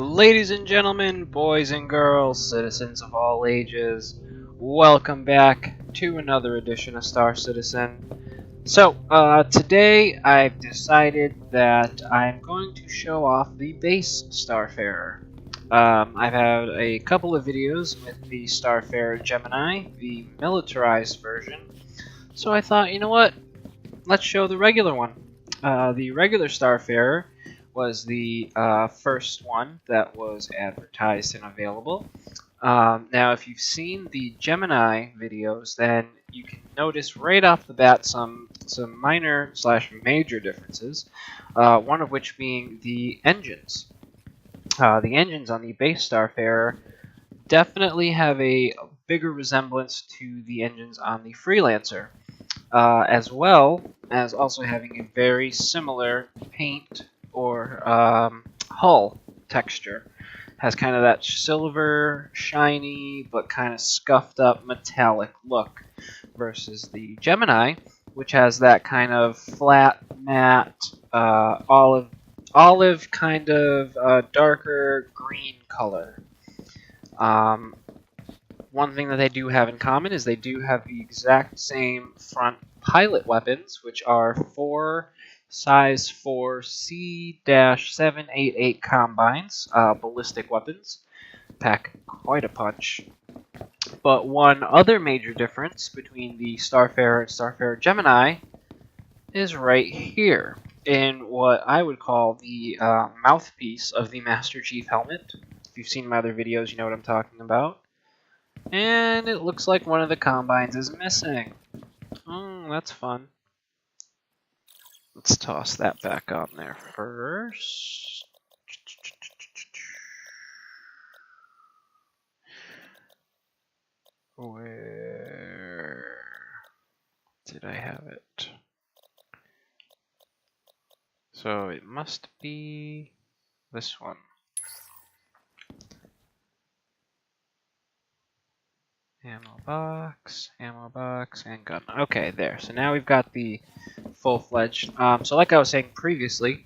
Ladies and gentlemen, boys and girls, citizens of all ages, welcome back to another edition of Star Citizen. So, today I've decided that I'm going to show off the base Starfarer. I've had a couple of videos with the Starfarer Gemini, the militarized version, so I thought, you know what, let's show the regular one. The regular Starfarer was the first one that was advertised and available. Now, if you've seen the Gemini videos, then you can notice right off the bat some minor / major differences. One of which being the engines. The engines on the base Starfarer definitely have a bigger resemblance to the engines on the Freelancer, as well as also having a very similar paint or hull texture. Has kind of that silver, shiny, but kind of scuffed up metallic look versus the Gemini, which has that kind of flat, matte, olive kind of darker green color. One thing that they do have in common is they do have the exact same front pilot weapons, which are four size 4 C-788 combines, ballistic weapons. Pack quite a punch. But one other major difference between the Starfarer and Starfarer Gemini is right here, in what I would call the mouthpiece of the Master Chief helmet. If you've seen my other videos, you know what I'm talking about. And it looks like one of the combines is missing. That's fun. Let's toss that back on there first. Where did I have it? So it must be this one. Ammo box, and gun. Okay, there. So now we've got the full-fledged. So like I was saying previously,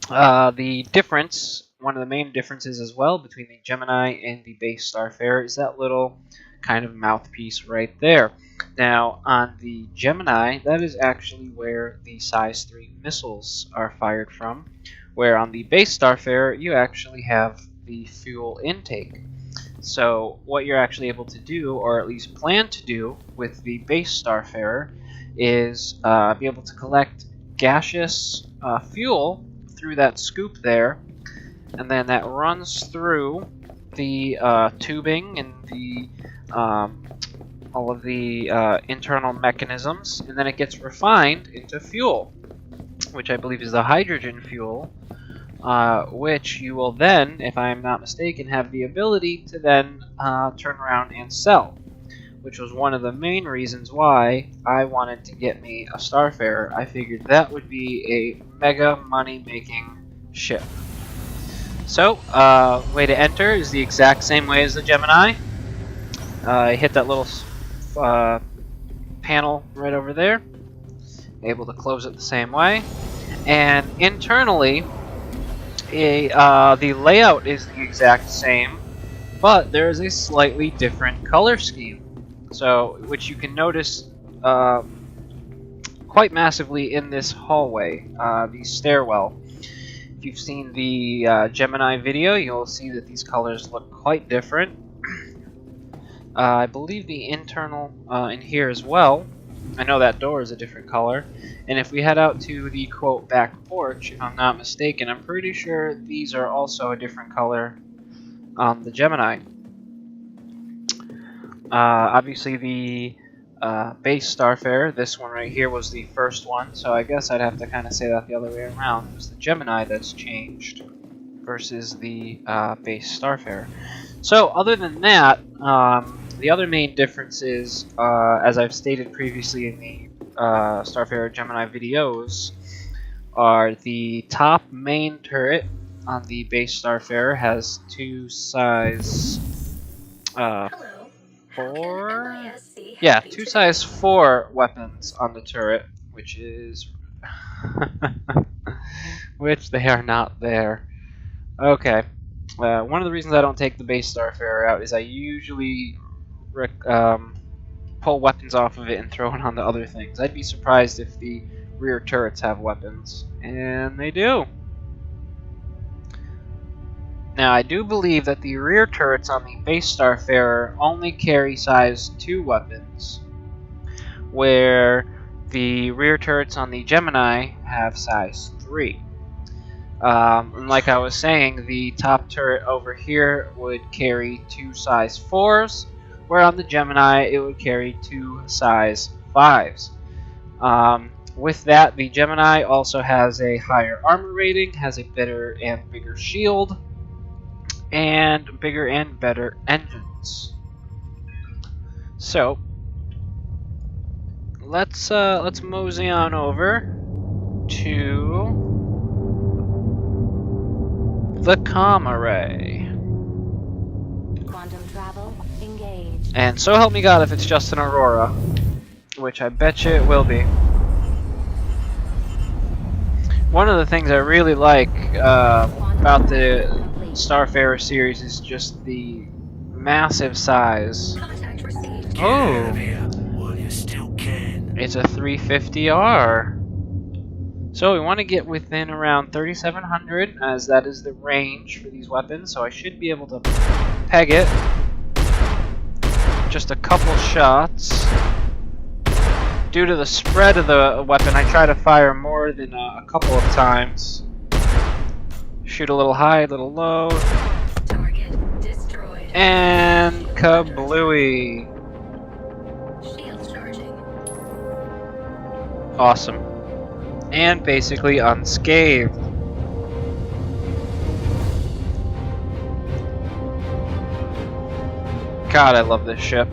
the difference, one of the main differences as well between the Gemini and the base Starfarer is that little kind of mouthpiece right there. Now, on the Gemini, that is actually where the size 3 missiles are fired from, where on the base Starfarer, you actually have the fuel intake. So what you're actually able to do, or at least plan to do, with the base Starfarer is be able to collect gaseous fuel through that scoop there, and then that runs through the tubing and the all of the internal mechanisms, and then it gets refined into fuel, which I believe is the hydrogen fuel. Which you will then, if I'm not mistaken, have the ability to then turn around and sell, which was one of the main reasons why I wanted to get me a Starfarer. I figured that would be a mega money-making ship. So, way to enter is the exact same way as the Gemini. Hit that little panel right over there. Able to close it the same way. And internally, the layout is the exact same, but there is a slightly different color scheme. So, which you can notice quite massively in this hallway, the stairwell. If you've seen the Gemini video, you'll see that these colors look quite different. I believe the internal in here as well. I know that door is a different color. And if we head out to the quote back porch, if I'm not mistaken, I'm pretty sure these are also a different color on the Gemini. Obviously the base Starfarer, this one right here, was the first one, so I guess I'd have to kind of say that the other way around. It was the Gemini that's changed versus the base Starfarer. So other than that, the other main difference is, as I've stated previously in the Starfarer Gemini videos, are the top main turret on the base Starfarer has two size 4? Yeah, two size 4 weapons on the turret, which is which they are not there. Okay. One of the reasons I don't take the base Starfarer out is I usually pull weapons off of it and throw it on the other things. I'd be surprised if the rear turrets have weapons, and they do. Now, I do believe that the rear turrets on the base Starfarer only carry size 2 weapons, where the rear turrets on the Gemini have size 3. And like I was saying, the top turret over here would carry 2 size 4s, where on the Gemini it would carry 2 size 5s. With that, the Gemini also has a higher armor rating, has a better and bigger shield, and bigger and better engines. So let's mosey on over to the comm array. Quantum travel engaged. And so help me God if it's just an Aurora, which I bet you it will be. One of the things I really like about the Starfarer series is just the massive size. Oh, it's a 350R. So we want to get within around 3,700, as that is the range for these weapons. So I should be able to peg it. Just a couple shots. Due to the spread of the weapon, I try to fire more than a couple of times. Shoot a little high, a little low. Target destroyed. And kablooey. Shield charging. Awesome. And basically unscathed. God, I love this ship.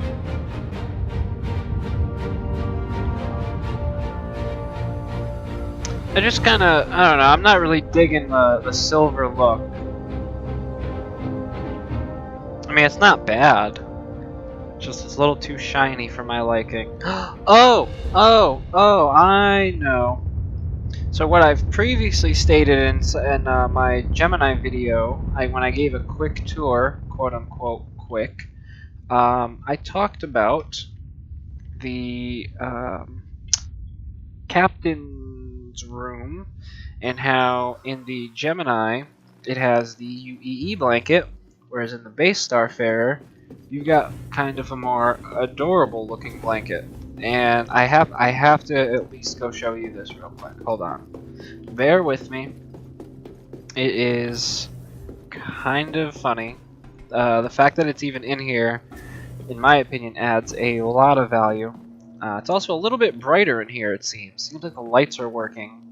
I just kind of, I don't know, I'm not really digging the silver look. I mean, it's not bad. Just it's a little too shiny for my liking. Oh, I know. So what I've previously stated in my Gemini video, when I gave a quick tour, quote-unquote quick, I talked about the captain's room and how in the Gemini it has the UEE blanket, whereas in the base Starfarer you've got kind of a more adorable looking blanket. And I have to at least go show you this real quick. Hold on. Bear with me. It is kind of funny. The fact that it's even in here, in my opinion, adds a lot of value. It's also a little bit brighter in here, it seems. Seems like the lights are working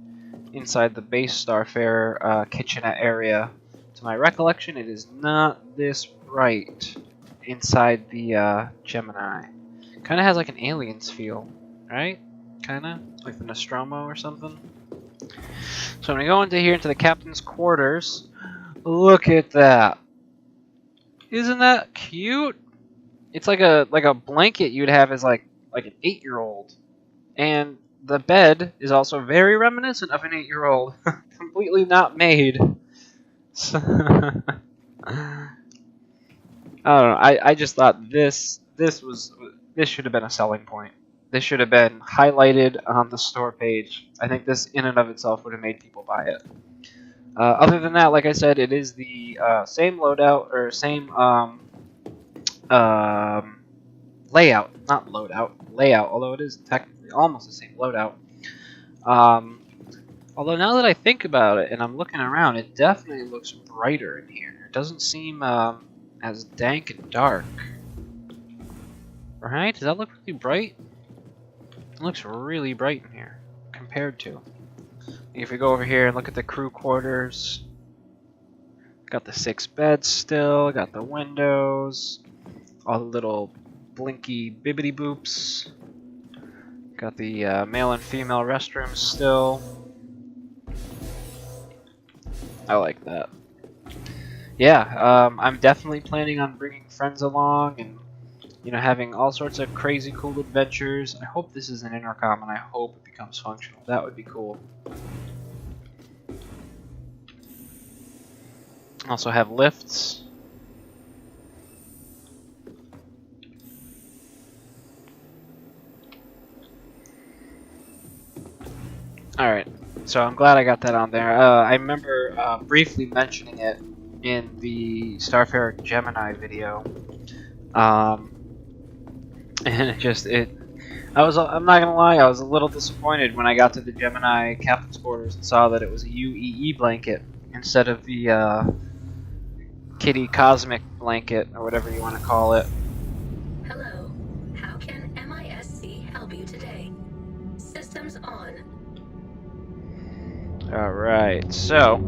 inside the base Starfarer kitchenette area. To my recollection, it is not this bright inside the Gemini. Kind of has like an Aliens feel, right? Kind of like the Nostromo or something. So when we go into here into the captain's quarters, look at that. Isn't that cute? It's like a blanket you'd have as like an 8-year-old, and the bed is also very reminiscent of an 8-year-old. Completely not made. So I don't know. I just thought this should have been a selling point. This should have been highlighted on the store page. I think this in and of itself would have made people buy it. Other than that, like I said, it is the same loadout, or same layout, not loadout, layout, although it is technically almost the same loadout. Although now that I think about it and I'm looking around, it definitely looks brighter in here. It doesn't seem as dank and dark. Right? Does that look really bright? It looks really bright in here compared to. If we go over here and look at the crew quarters, got the 6 beds still, got the windows, all the little blinky bibbity boops, got the male and female restrooms still. I like that. Yeah, I'm definitely planning on bringing friends along and, you know, having all sorts of crazy cool adventures. I hope this is an intercom, and I hope it becomes functional. That would be cool. Also have lifts. Alright, so I'm glad I got that on there. I remember briefly mentioning it in the Starfarer Gemini video. And I'm not gonna lie, I was a little disappointed when I got to the Gemini captain's quarters and saw that it was a UEE blanket instead of the Kitty Cosmic blanket, or whatever you want to call it. Hello. How can MISC help you today? Systems on. Alright, so,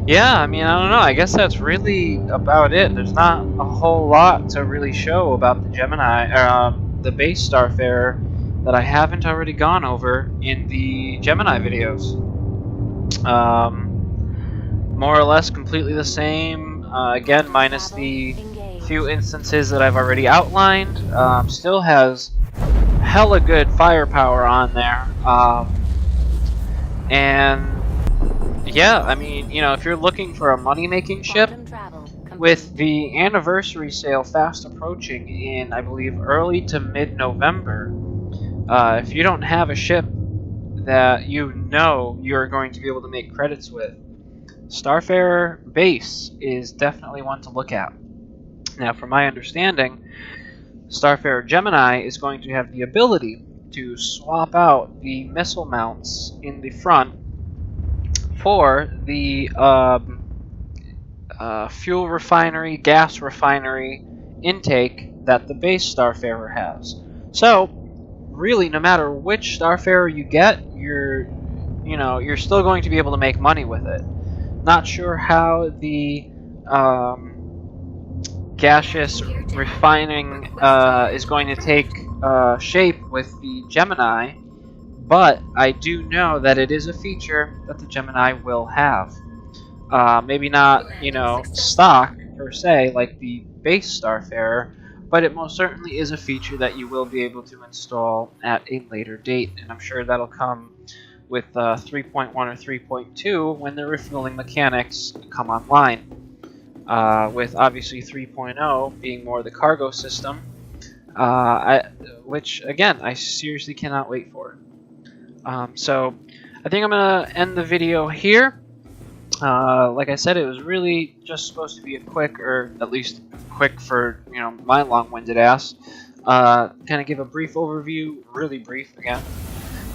yeah, I mean, I don't know, I guess that's really about it. There's not a whole lot to really show about the Gemini, the base Starfarer that I haven't already gone over in the Gemini videos. More or less completely the same, again, minus the few instances that I've already outlined. Still has hella good firepower on there. And yeah, I mean, you know, if you're looking for a money-making ship, with the anniversary sale fast approaching in, I believe, early to mid-November, if you don't have a ship that you know you're going to be able to make credits with, Starfarer Base is definitely one to look at. Now, from my understanding, Starfarer Gemini is going to have the ability to swap out the missile mounts in the front for the fuel refinery, gas refinery intake that the base Starfarer has. So, really, no matter which Starfarer you get, you're still going to be able to make money with it. Not sure how the gaseous refining is going to take shape with the Gemini, but I do know that it is a feature that the Gemini will have. Maybe not, stock per se, like the base Starfarer, but it most certainly is a feature that you will be able to install at a later date, and I'm sure that'll come with 3.1 or 3.2 when the refueling mechanics come online. With obviously 3.0 being more the cargo system, which again I seriously cannot wait for. So I think I'm gonna end the video here. Like I said, it was really just supposed to be a quick, or at least quick for my long-winded ass. Kind of give a brief overview, really brief again,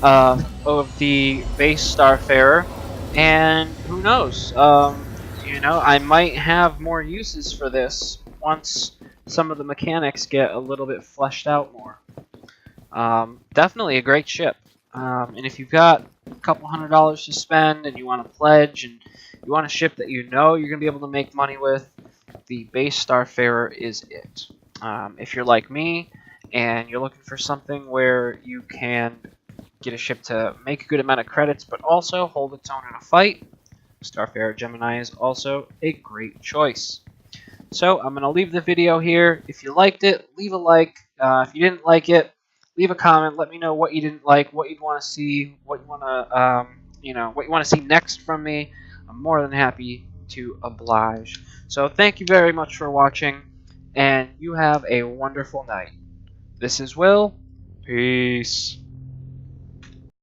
of the base Starfarer, and who knows? I might have more uses for this once some of the mechanics get a little bit fleshed out more. Definitely a great ship. And if you've got a couple $100s to spend and you want to pledge and you want a ship that you know you're going to be able to make money with, the base Starfarer is it. If you're like me and you're looking for something where you can get a ship to make a good amount of credits but also hold its own in a fight, Starfarer Gemini is also a great choice. So I'm going to leave the video here. If you liked it, leave a like. If you didn't like it, leave a comment. Let me know what you didn't like, what you'd want to see, what you want to, what you want to see next from me. I'm more than happy to oblige. So thank you very much for watching, and you have a wonderful night. This is Will. Peace.